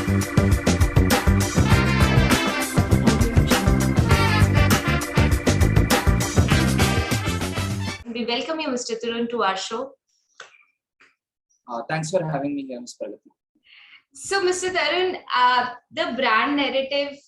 We welcome you, Mr. Tarun, to our show. Thanks for having me here, Ms. Pragati. So, Mr. Tarun, the brand narrative,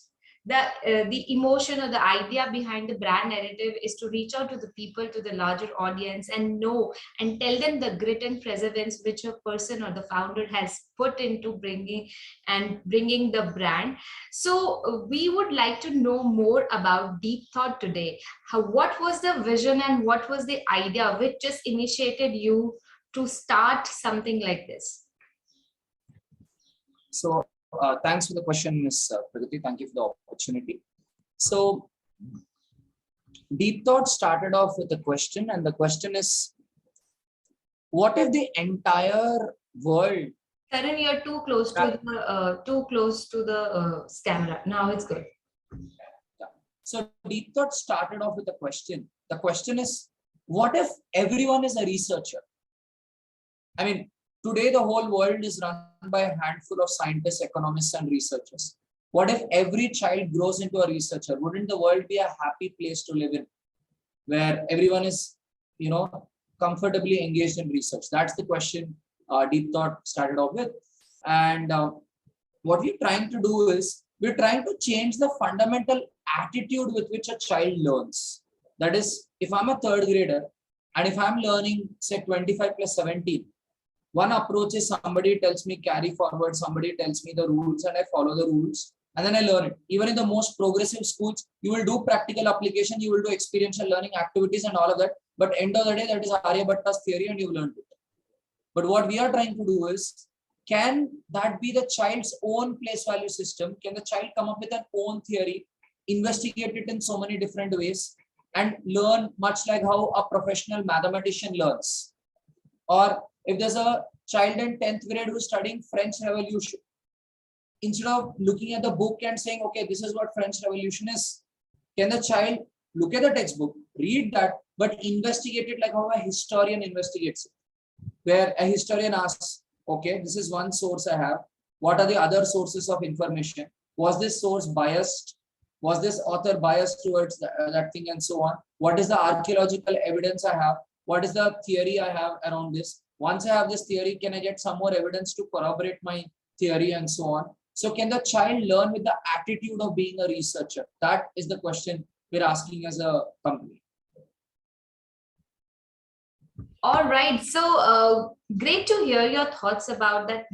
the emotion or the idea behind the brand narrative is to reach out to the people, to the larger audience, and know and tell them the grit and perseverance which a person or the founder has put into bringing the brand. So we would like to know more about DeepThought today. What was the vision and what was the idea which just initiated you to start something like this? So thanks for the question, Ms. Pragati. Thank you for the opportunity. So DeepThought started off with a question, and the question is, what if the entire world... Tarun, you're too close to the camera. Now it's good. Yeah. So DeepThought started off with a question. The question is, what if everyone is a researcher? I mean, today the whole world is run by a handful of scientists, economists, and researchers. What if every child grows into a researcher? Wouldn't the world be a happy place to live in, where everyone is, comfortably engaged in research? That's the question DeepThought started off with. And what we're trying to do is, we're trying to change the fundamental attitude with which a child learns. That is, if I'm a third grader, and if I'm learning, say, 25 plus 17, one approach is somebody tells me carry forward, somebody tells me the rules, and I follow the rules, and then I learn it. Even in the most progressive schools, you will do practical application, you will do experiential learning activities and all of that. But end of the day, that is Aryabhatta's theory and you learned it. But what we are trying to do is, can that be the child's own place value system? Can the child come up with an own theory, investigate it in so many different ways, and learn much like how a professional mathematician learns? Or if there's a child in 10th grade who's studying French Revolution, instead of looking at the book and saying, okay, this is what French Revolution is, can the child look at the textbook, read that, but investigate it like how a historian investigates it? Where a historian asks, okay, this is one source I have. What are the other sources of information? Was this source biased? Was this author biased towards that thing, and so on? What is the archaeological evidence I have? What is the theory I have around this? Once I have this theory, can I get some more evidence to corroborate my theory, and so on? So can the child learn with the attitude of being a researcher? That is the question we're asking as a company. All right. So great to hear your thoughts about that.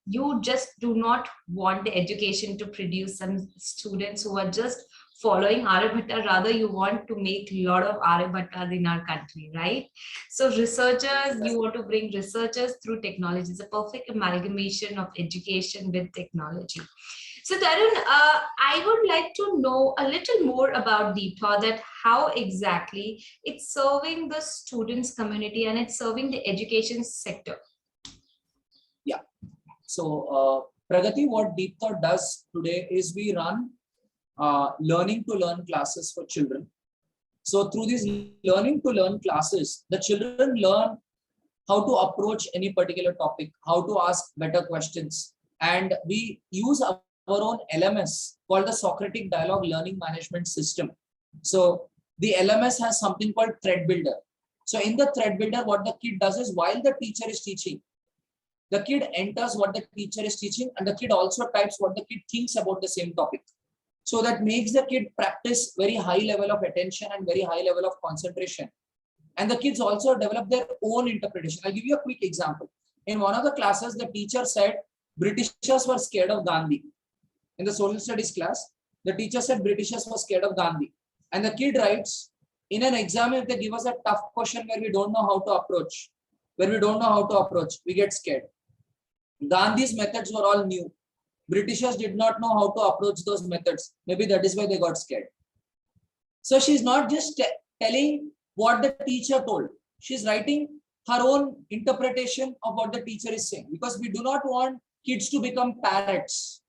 You just do not want the education to produce some students who are just following Aryabhatta. Rather, you want to make a lot of Aryabhattas in our country, right? So researchers, you want to bring researchers through technology. It's a perfect amalgamation of education with technology. So Tarun, I would like to know a little more about DeepThought, that how exactly it's serving the students community and it's serving the education sector. Yeah. So Pragati, what DeepThought does today is we run learning to learn classes for children. So through these learning to learn classes, the children learn how to approach any particular topic, how to ask better questions. And we use our own LMS called the Socratic Dialogue Learning Management System. So the LMS has something called Thread Builder. So in the Thread Builder, what the kid does is, while the teacher is teaching, the kid enters what the teacher is teaching, and the kid also types what the kid thinks about the same topic. So that makes the kid practice very high level of attention and very high level of concentration. And the kids also develop their own interpretation. I'll give you a quick example. In one of the classes, the teacher said Britishers were scared of Gandhi. In the social studies class, the teacher said Britishers were scared of Gandhi. And the kid writes, in an exam, if they give us a tough question where we don't know how to approach, we get scared. Gandhi's methods were all new. Britishers did not know how to approach those methods. Maybe that is why they got scared. So she's not just telling what the teacher told. She's writing her own interpretation of what the teacher is saying, because we do not want kids to become parrots.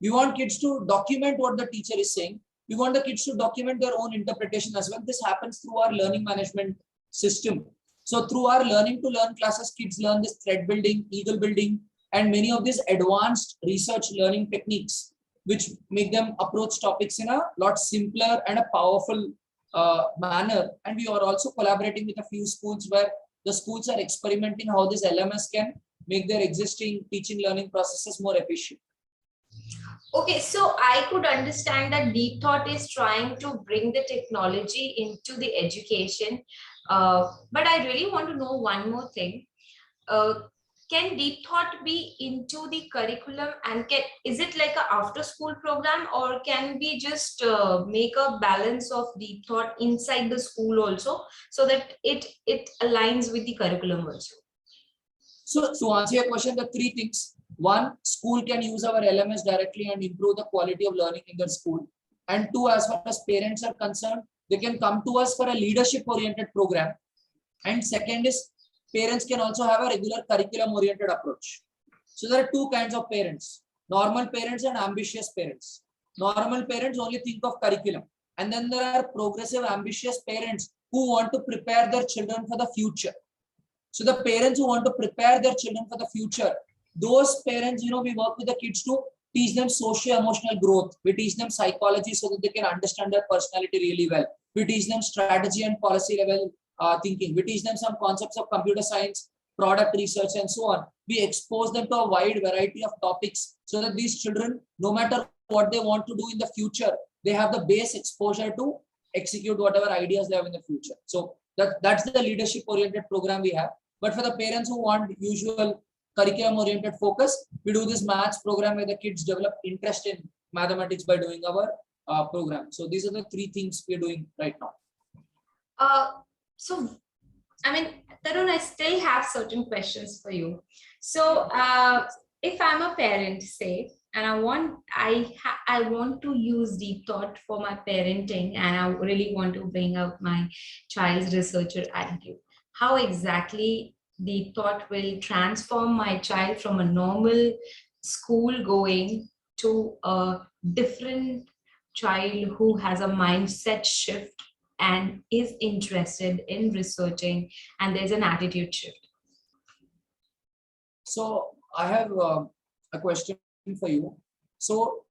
We want kids to document what the teacher is saying. We want the kids to document their own interpretation as well. This happens through our learning management system. So through our learning to learn classes, kids learn this thread building, eagle building, and many of these advanced research learning techniques, which make them approach topics in a lot simpler and a powerful manner. And we are also collaborating with a few schools where the schools are experimenting how this LMS can make their existing teaching learning processes more efficient. Okay, so I could understand that DeepThought is trying to bring the technology into the education. But I really want to know one more thing. Can DeepThought be into the curriculum, and is it like a after school program, or can we just make a balance of DeepThought inside the school also, so that it aligns with the curriculum also? So to answer your question, the three things: one, school can use our LMS directly and improve the quality of learning in their school. And two, as far as parents are concerned, they can come to us for a leadership oriented program. And second is, parents can also have a regular curriculum oriented approach. So there are two kinds of parents: normal parents and ambitious parents. Normal parents only think of curriculum. And then there are progressive, ambitious parents who want to prepare their children for the future. So the parents who want to prepare their children for the future, those parents, we work with the kids to teach them socio-emotional growth. We teach them psychology so that they can understand their personality really well. We teach them strategy and policy level thinking. We teach them some concepts of computer science, product research, and so on. We expose them to a wide variety of topics so that these children, no matter what they want to do in the future, they have the base exposure to execute whatever ideas they have in the future. So that's the leadership oriented program we have. But for the parents who want usual curriculum oriented focus, we do this maths program where the kids develop interest in mathematics by doing our program. So these are the three things we're doing right now. So, I mean, Tarun, I still have certain questions for you. So, if I'm a parent, say, and I want to use DeepThought for my parenting, and I really want to bring out my child's researcher attitude, how exactly DeepThought will transform my child from a normal school going to a different child who has a mindset shift and is interested in researching, and there's an attitude shift? So I have a question for you. So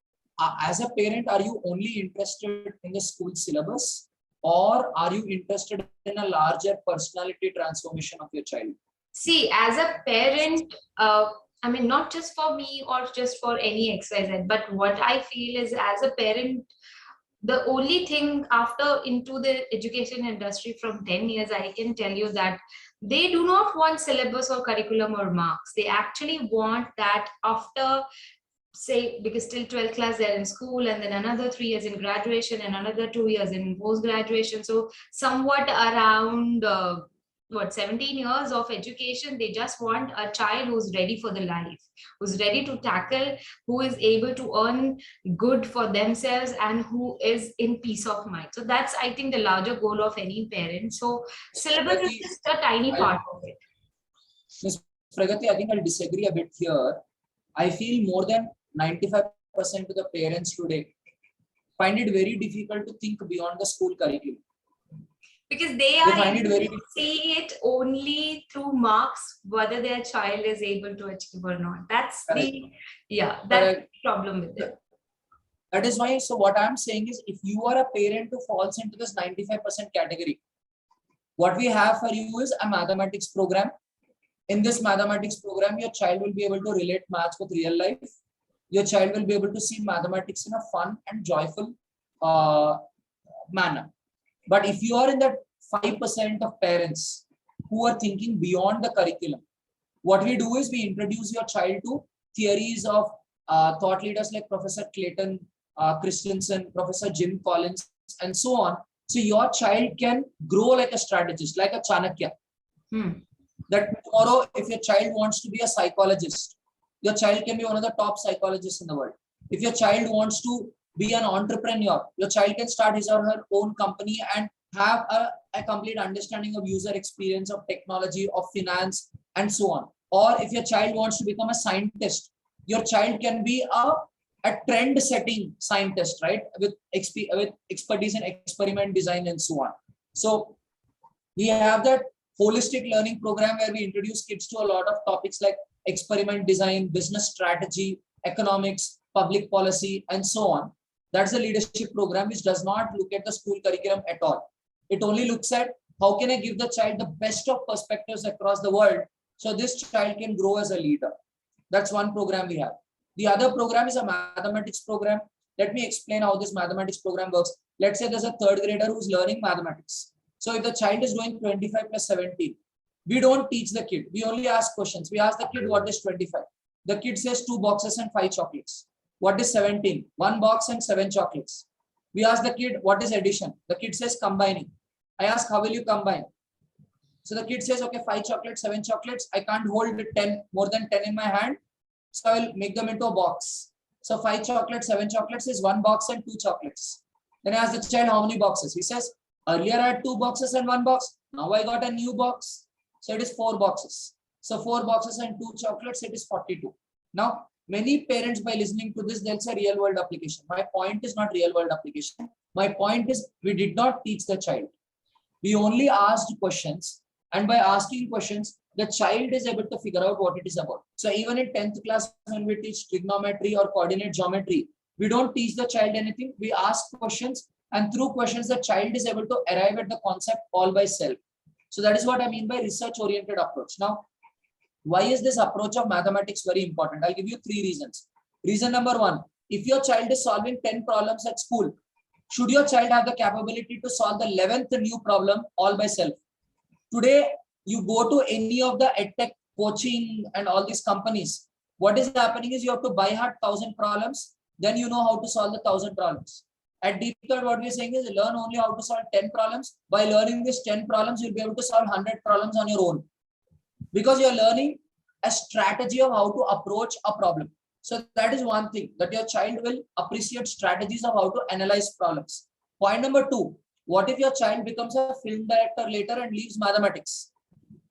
as a parent, are you only interested in the school syllabus, or are you interested in a larger personality transformation of your child? See, as a parent, I mean, not just for me or just for any XYZ, but what I feel is, as a parent, the only thing after into the education industry from 10 years, I can tell you that they do not want syllabus or curriculum or marks. They actually want that after, say, because till 12th class they're in school, and then another 3 years in graduation and another 2 years in post-graduation. So somewhat around 17 years of education, they just want a child who's ready for the life, who's ready to tackle, who is able to earn good for themselves, and who is in peace of mind. So that's, I think, the larger goal of any parent. So syllabus is just a tiny part of it. Ms. Pragati, I think I'll disagree a bit here. I feel more than 95% of the parents today find it very difficult to think beyond the school curriculum. Because they are able to see it only through marks, whether their child is able to achieve or not. That's the problem with it. That is why, so what I'm saying is, if you are a parent who falls into this 95% category, what we have for you is a mathematics program. In this mathematics program, your child will be able to relate maths with real life. Your child will be able to see mathematics in a fun and joyful manner. But if you are in that 5% of parents who are thinking beyond the curriculum, what we do is we introduce your child to theories of thought leaders like Professor Clayton Christensen, Professor Jim Collins, and so on. So your child can grow like a strategist, like a Chanakya. That tomorrow, if your child wants to be a psychologist, your child can be one of the top psychologists in the world. If your child wants to be an entrepreneur, your child can start his or her own company and have a complete understanding of user experience, of technology, of finance, and so on. Or if your child wants to become a scientist, your child can be a trend-setting scientist, right? With expertise in experiment design and so on. So we have that holistic learning program where we introduce kids to a lot of topics like experiment design, business strategy, economics, public policy, and so on. That's the leadership program, which does not look at the school curriculum at all. It only looks at how can I give the child the best of perspectives across the world so this child can grow as a leader. That's one program we have. The other program is a mathematics program. Let me explain how this mathematics program works. Let's say there's a third grader who's learning mathematics. So if the child is doing 25 plus 17, we don't teach the kid. We only ask questions. We ask the kid, what is 25? The kid says 2 boxes and 5 chocolates. What is 17? 1 box and 7 chocolates. We ask the kid, what is addition? The kid says combining. I ask, how will you combine? So the kid says, okay, 5 chocolates, 7 chocolates. I can't hold 10, more than 10 in my hand. So I will make them into a box. So 5 chocolates, 7 chocolates is 1 box and 2 chocolates. Then I ask the child, how many boxes? He says, earlier I had 2 boxes and 1 box. Now I got a new box. So it is 4 boxes. So 4 boxes and 2 chocolates, it is 42. Now, many parents, by listening to this, they'll say real world application. My point is not real world application. My point is we did not teach the child. We only asked questions. And by asking questions, the child is able to figure out what it is about. So even in 10th class, when we teach trigonometry or coordinate geometry, we don't teach the child anything. We ask questions, and through questions, the child is able to arrive at the concept all by self. So that is what I mean by research-oriented approach. Now, why is this approach of mathematics very important? I'll give you 3 reasons. Reason number 1, if your child is solving 10 problems at school, should your child have the capability to solve the 11th new problem all by self? Today, you go to any of the Edtech coaching and all these companies. What is happening is you have to buy hard 1,000 problems, then you know how to solve the 1,000 problems. At DeepThought, what we're saying is learn only how to solve 10 problems. By learning these 10 problems, you'll be able to solve 100 problems on your own. Because you're learning a strategy of how to approach a problem. So that is one thing, that your child will appreciate strategies of how to analyze problems. Point number 2, what if your child becomes a film director later and leaves mathematics?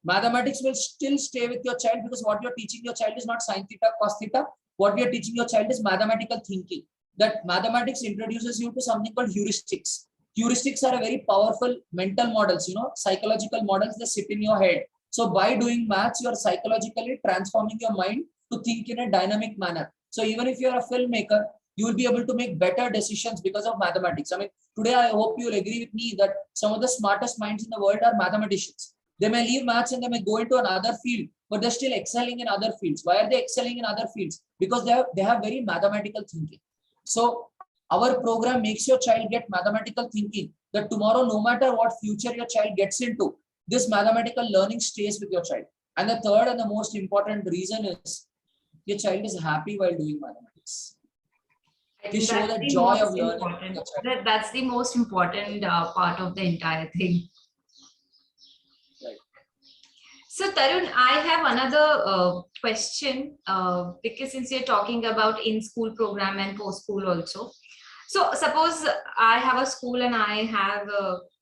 Mathematics will still stay with your child because what you're teaching your child is not sin theta, cos theta. What we are teaching your child is mathematical thinking. That mathematics introduces you to something called heuristics. Heuristics are a very powerful mental models, psychological models that sit in your head. So by doing maths, you are psychologically transforming your mind to think in a dynamic manner. So even if you're a filmmaker, you will be able to make better decisions because of mathematics. I mean, today I hope you'll agree with me that some of the smartest minds in the world are mathematicians. They may leave maths and they may go into another field, but they're still excelling in other fields. Why are they excelling in other fields? Because they have very mathematical thinking. So our program makes your child get mathematical thinking, that tomorrow, no matter what future your child gets into, this mathematical learning stays with your child. And the third and the most important reason is your child is happy while doing mathematics. You show the joy of learning. That's the most important part of the entire thing. Right. So Tarun, I have another question because since you're talking about in-school program and post-school also. So suppose I have a school and I have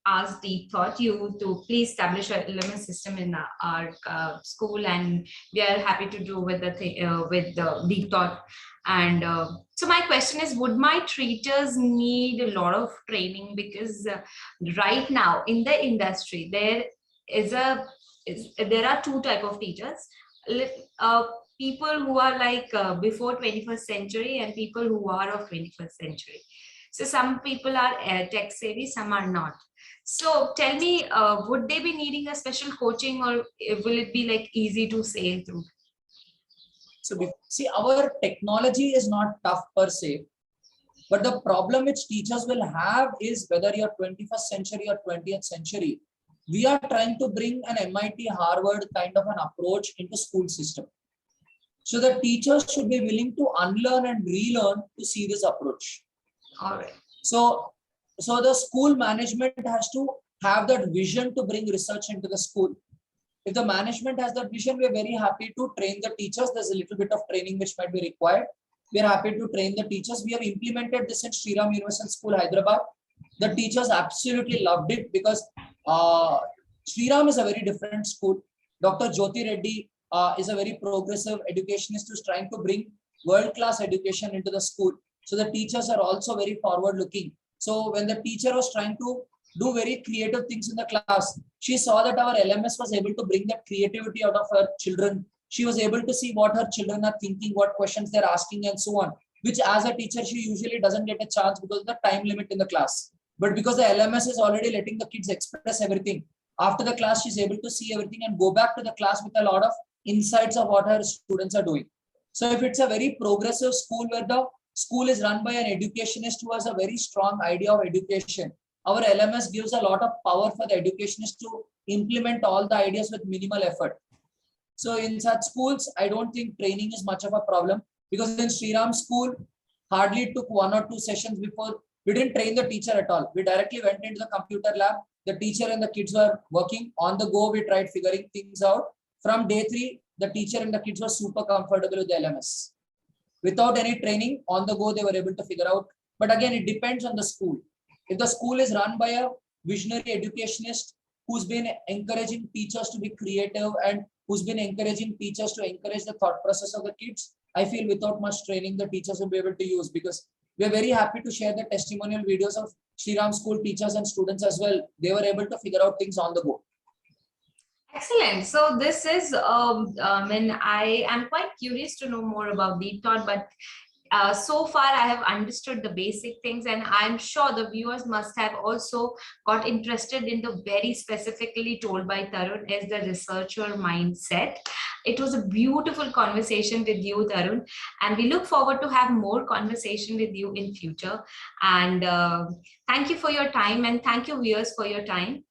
asked DeepThought you to please establish an LMS system in our school, and we are happy to do with the DeepThought. And so my question is, would my treaters need a lot of training? Because right now in the industry there are 2 types of teachers. People who are like before 21st century and people who are of 21st century. So some people are tech savvy, some are not. So tell me, would they be needing a special coaching, or will it be like easy to sail through? So see, our technology is not tough per se, but the problem which teachers will have is whether you're 21st century or 20th century, we are trying to bring an MIT, Harvard kind of an approach into school system. So the teachers should be willing to unlearn and relearn to see this approach. All right. So the school management has to have that vision to bring research into the school. If the management has that vision, we are very happy to train the teachers. There's a little bit of training which might be required. We are happy to train the teachers. We have implemented this in Sriram Universal School, Hyderabad. The teachers absolutely loved it because Sriram is a very different school. Dr. Jyoti Reddy is a very progressive educationist who's trying to bring world-class education into the school. So the teachers are also very forward-looking. So when the teacher was trying to do very creative things in the class, she saw that our LMS was able to bring that creativity out of her children She was able to see what her children are thinking, what questions they're asking, and so on, which as a teacher, she usually doesn't get a chance because of the time limit in the class. But because the LMS is already letting the kids express everything, after the class, she's able to see everything and go back to the class with a lot of insights of what her students are doing. So if it's a very progressive school where the school is run by an educationist who has a very strong idea of education, our LMS gives a lot of power for the educationist to implement all the ideas with minimal effort. So in such schools, I don't think training is much of a problem, because in Sriram's school, hardly it took 1 or 2 sessions before we didn't train the teacher at all. We directly went into the computer lab. The teacher and the kids were working on the go. We tried figuring things out. From day 3, the teacher and the kids were super comfortable with the LMS. Without any training, on the go, they were able to figure out. But again, it depends on the school. If the school is run by a visionary educationist who's been encouraging teachers to be creative and who's been encouraging teachers to encourage the thought process of the kids, I feel without much training, the teachers will be able to use, because we're very happy to share the testimonial videos of Sriram School teachers and students as well. They were able to figure out things on the go. Excellent. So this is, and I am quite curious to know more about DeepThought, but so far I have understood the basic things, and I'm sure the viewers must have also got interested in the very specifically told by Tarun as the researcher mindset. It was a beautiful conversation with you, Tarun, and we look forward to have more conversation with you in future. And thank you for your time, and thank you viewers for your time.